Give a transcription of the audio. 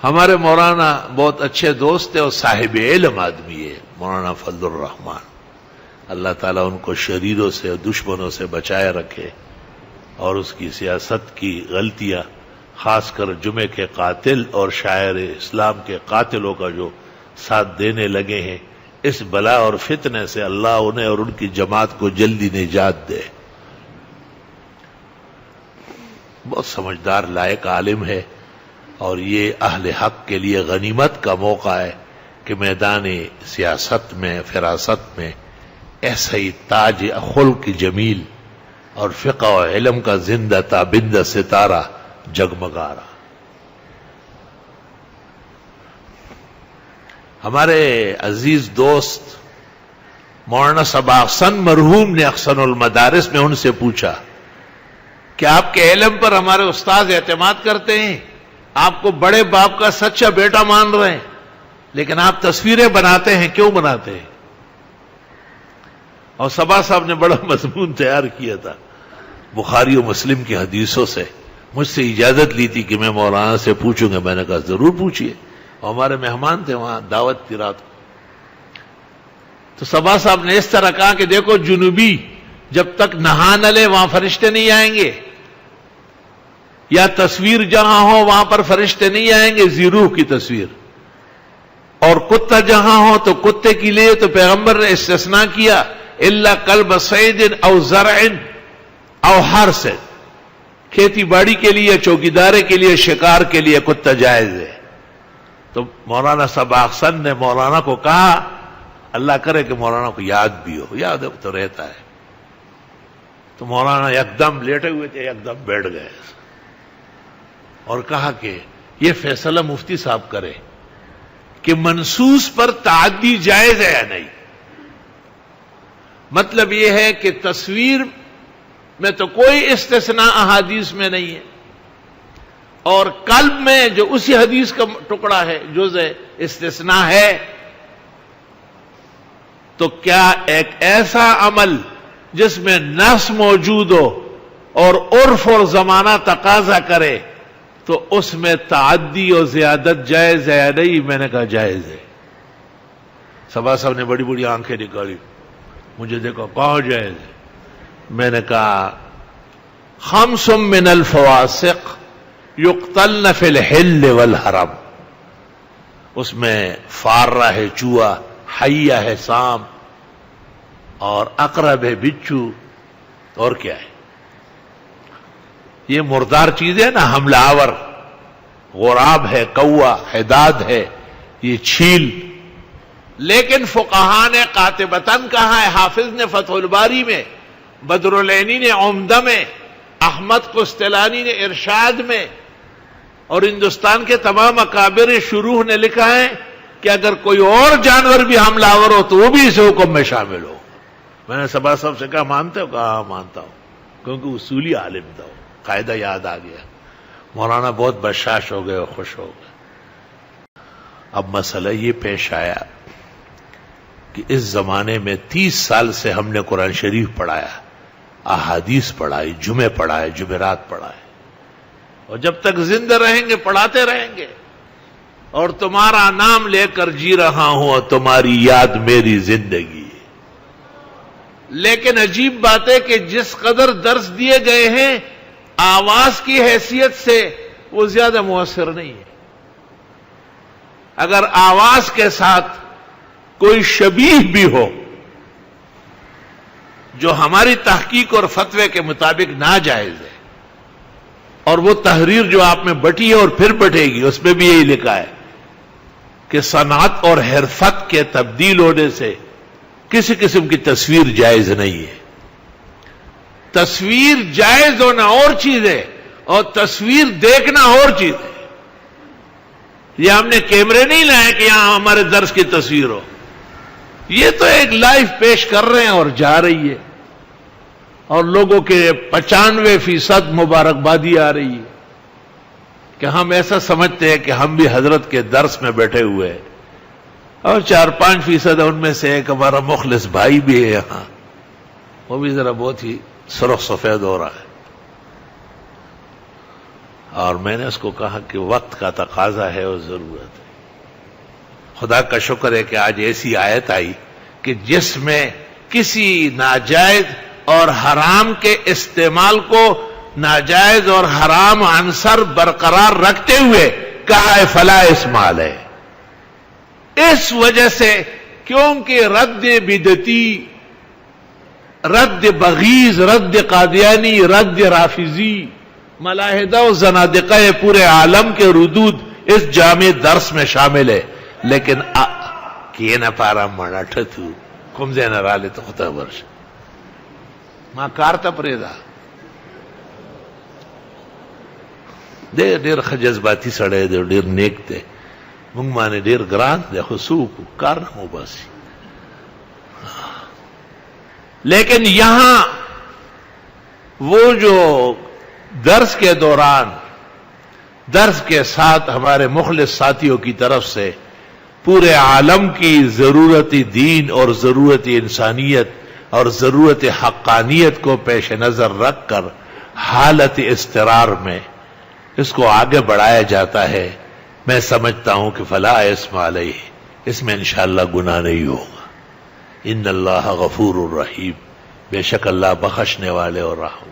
ہمارے مولانا بہت اچھے دوست ہیں اور صاحب علم آدمی ہے مولانا فضل الرحمان، اللہ تعالیٰ ان کو شریروں سے اور دشمنوں سے بچائے رکھے، اور اس کی سیاست کی غلطیاں، خاص کر جمعے کے قاتل اور شاعر اسلام کے قاتلوں کا جو ساتھ دینے لگے ہیں، اس بلا اور فتنے سے اللہ انہیں اور ان کی جماعت کو جلدی نجات دے۔ بہت سمجھدار لائق عالم ہے، اور یہ اہل حق کے لیے غنیمت کا موقع ہے کہ میدان سیاست میں، فراست میں ایسا ہی تاج خلق جمیل اور فقہ و علم کا زندہ تابندہ ستارہ جگمگا رہا۔ ہمارے عزیز دوست مولانا صباح احسن مرحوم نے احسن المدارس میں ان سے پوچھا کہ آپ کے علم پر ہمارے استاد اعتماد کرتے ہیں، آپ کو بڑے باپ کا سچا بیٹا مان رہے ہیں، لیکن آپ تصویریں بناتے ہیں، کیوں بناتے ہیں؟ اور صباح صاحب نے بڑا مضمون تیار کیا تھا بخاری و مسلم کی حدیثوں سے، مجھ سے اجازت لی تھی کہ میں مولانا سے پوچھوں گا، میں نے کہا ضرور پوچھیے، اور ہمارے مہمان تھے وہاں، دعوت تھی رات کو۔ تو صباح صاحب نے اس طرح کہا کہ دیکھو جنوبی جب تک نہا نہ لے وہاں فرشتے نہیں آئیں گے، یا تصویر جہاں ہو وہاں پر فرشتے نہیں آئیں گے، زیروح کی تصویر، اور کتا جہاں ہو تو کتے کے لیے تو پیغمبر نے استثناء کیا، الا کلب صید او زرع او حرث، کھیتی باڑی کے لیے، چوکیدارے کے لیے، شکار کے لیے کتا جائز ہے۔ تو مولانا صباح احسن نے مولانا کو کہا، اللہ کرے کہ مولانا کو یاد بھی ہو، یاد تو رہتا ہے، تو مولانا یکدم لیٹے ہوئے تھے، یکدم بیٹھ گئے اور کہا کہ یہ فیصلہ مفتی صاحب کرے کہ منصوص پر تعدی جائز ہے یا نہیں۔ مطلب یہ ہے کہ تصویر میں تو کوئی استثناء احادیث میں نہیں ہے، اور قلب میں جو اسی حدیث کا ٹکڑا ہے، جزء استثناء ہے، تو کیا ایک ایسا عمل جس میں نص موجود ہو اور عرف اور زمانہ تقاضا کرے تو اس میں تعدی اور زیادت جائز ہے یا نہیں؟ میں نے کہا جائز ہے۔ صباح صاحب نے بڑی بڑی آنکھیں نکالی، مجھے دیکھو کہاں جائز ہے؟ میں نے کہا خمس من الفواسق یقتلن فی الحل والحرم، اس میں فارہ ہے چوہا، حیہ ہے سام، اور عقرب ہے بچھو، اور کیا ہے؟ یہ مردار چیزیں نا، حملہ آور، غراب ہے، کوا، حداد ہے، یہ چھیل۔ لیکن فقہاء نے قاطبتاً کہا ہے، حافظ نے فتح الباری میں، بدر العینی نے عمدہ میں، احمد قسطلانی نے ارشاد میں، اور ہندوستان کے تمام اکابر شروح نے لکھا ہے کہ اگر کوئی اور جانور بھی حملہ آور ہو تو وہ بھی اس حکم میں شامل ہو۔ میں نے صباح صاحب سے کہا مانتے ہو؟ کہا ہاں مانتا ہوں، کیونکہ اصولی عالم تھا، قاعدہ یاد آ گیا۔ مولانا بہت بشاش ہو گئے اور خوش ہو گئے۔ اب مسئلہ یہ پیش آیا کہ اس زمانے میں 30 سال سے ہم نے قرآن شریف پڑھایا، احادیث پڑھائی، جمعے پڑھائے، جمعرات پڑھائے، اور جب تک زندہ رہیں گے پڑھاتے رہیں گے، اور تمہارا نام لے کر جی رہا ہوں اور تمہاری یاد میری زندگی ہے۔ لیکن عجیب بات ہے کہ جس قدر درس دیے گئے ہیں آواز کی حیثیت سے وہ زیادہ مؤثر نہیں ہے۔ اگر آواز کے ساتھ کوئی شبیہ بھی ہو جو ہماری تحقیق اور فتوے کے مطابق ناجائز ہے، اور وہ تحریر جو آپ میں بٹی ہے اور پھر بٹے گی، اس میں بھی یہی لکھا ہے کہ صنعت اور حرفت کے تبدیل ہونے سے کسی قسم کی تصویر جائز نہیں ہے۔ تصویر جائز ہونا اور چیز ہے، اور تصویر دیکھنا اور چیز ہے۔ یہ ہم نے کیمرے نہیں لائے کہ یہاں ہمارے درس کی تصویر ہو، یہ تو ایک لائیو پیش کر رہے ہیں اور جا رہی ہے، اور لوگوں کے 95% مبارکبادی آ رہی ہے کہ ہم ایسا سمجھتے ہیں کہ ہم بھی حضرت کے درس میں بیٹھے ہوئے ہیں، اور 4-5% ان میں سے ایک ہمارا مخلص بھائی بھی ہے یہاں، وہ بھی ذرا بہت ہی سرخ سفید ہو رہا ہے۔ اور میں نے اس کو کہا کہ وقت کا تقاضا ہے اور ضرورت ہے. خدا کا شکر ہے کہ آج ایسی آیت آئی کہ جس میں کسی ناجائز اور حرام کے استعمال کو ناجائز اور حرام عنصر برقرار رکھتے ہوئے کہا ہے فلا اسمال ہے. اس وجہ سے کیونکہ رد بدعتی، رد بغیض، رد قادیانی، رد رافضی، ملاحدہ و زنادقہ پورے عالم کے ردود اس جامع درس میں شامل ہے. لیکن کیے نہ پارا مڑاٹھتو کم زین رالے تو خطا برش ما کارتا پریدا دیر جذباتی سڑے دے دیر نیک دے منگ مانے دیر گران دے خصوص کار نہ ہو باسی. لیکن یہاں وہ جو درس کے دوران درس کے ساتھ ہمارے مخلص ساتھیوں کی طرف سے پورے عالم کی ضرورت دین اور ضرورت انسانیت اور ضرورت حقانیت کو پیش نظر رکھ کر حالت اضطرار میں اس کو آگے بڑھایا جاتا ہے. میں سمجھتا ہوں کہ فلا اسم علیہ، اس میں انشاءاللہ گناہ نہیں ہوگا. ان اللہ غفور الرحیم، بے شک اللہ بخشنے والے اور رحم